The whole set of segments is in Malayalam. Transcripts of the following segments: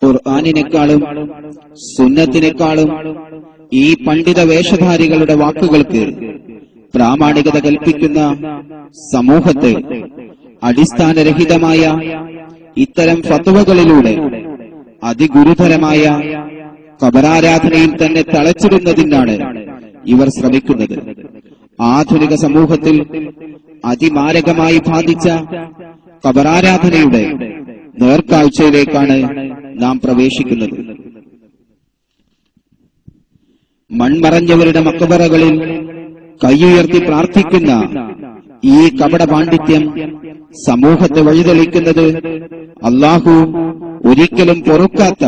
ഖുർആനിനേക്കാളും സുന്നത്തിനേക്കാളും ഈ പണ്ഡിത വേഷധാരികളുടെ വാക്കുകൾക്ക് പ്രാമാണികത കൽപ്പിക്കുന്ന സമൂഹത്തെ അടിസ്ഥാനരഹിതമായ ഇത്തരം ഫത്വകളിലൂടെ അതിഗുരുതരമായ ഖബറാരാധനയിൽ തന്നെ തളച്ചിടുന്നതിനാണ് ഇവർ ശ്രമിക്കുന്നത്. ആധുനിക സമൂഹത്തിൽ അതിമാരകമായി ബാധിച്ച ഖബറാരാധനയുടെ നേർക്കാഴ്ചയിലേക്കാണ് നാം പ്രവേശിക്കുന്നത്. മൺമറഞ്ഞവരുടെ മക്ബറകളിൽ കൈയുയർത്തി പ്രാർത്ഥിക്കുന്ന ഈ കപട പാണ്ഡിത്യം സമൂഹത്തെ വഴിതെളിക്കുന്നത് അല്ലാഹു ഒരിക്കലും പൊറുക്കാത്ത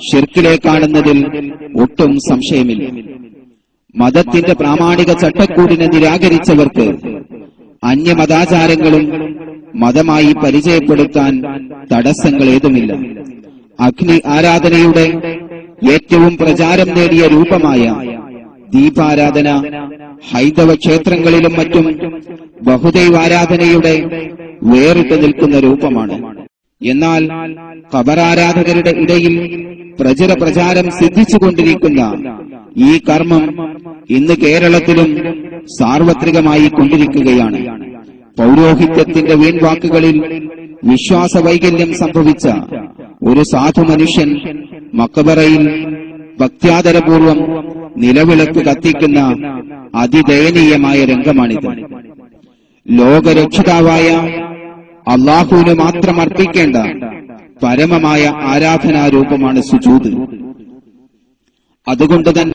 ശിർക്കിലേക്കാണെന്നതിൽ ഒട്ടും സംശയമില്ല. മതത്തിന്റെ പ്രാമാണിക ചട്ടക്കൂടിനെ നിരാകരിച്ചവർക്ക് അന്യമതാചാരങ്ങളും മതമായി പരിചയപ്പെടുത്താൻ തടസ്സങ്ങളേതുമില്ല. അഗ്നി ആരാധനയുടെ ഏറ്റവും പ്രചാരം നേടിയ രൂപമായ ദീപാരാധന ഹൈന്ദവ ക്ഷേത്രങ്ങളിലും മറ്റും ബഹുദൈവാരാധനയുടെ വേറിട്ട് നിൽക്കുന്ന രൂപമാണ്. എന്നാൽ ഖബറാരാധകരുടെ ഇടയിൽ പ്രചാരം സിദ്ധിച്ചുകൊണ്ടിരിക്കുന്ന ഈ കർമ്മം ഇന്ന് കേരളത്തിലും സാർവത്രികമായി കൊണ്ടിരിക്കുകയാണ്. പൗരോഹിത്യത്തിന്റെ വീൺവാക്കുകളിൽ വിശ്വാസ വൈകല്യം സംഭവിച്ച ഒരു സാധു മനുഷ്യൻ മക്ബറയിൽ ഭക്ത്യാദരപൂർവം നിലവിളക്ക് കത്തിക്കുന്ന അതിദയനീയമായ രംഗമാണിത്. ലോകരക്ഷിതാവായ അല്ലാഹുവിന് മാത്രം അർപ്പിക്കേണ്ട പരമമായ ആരാധനാരൂപമാണ് സുജൂദ്. അതുകൊണ്ട് തന്നെ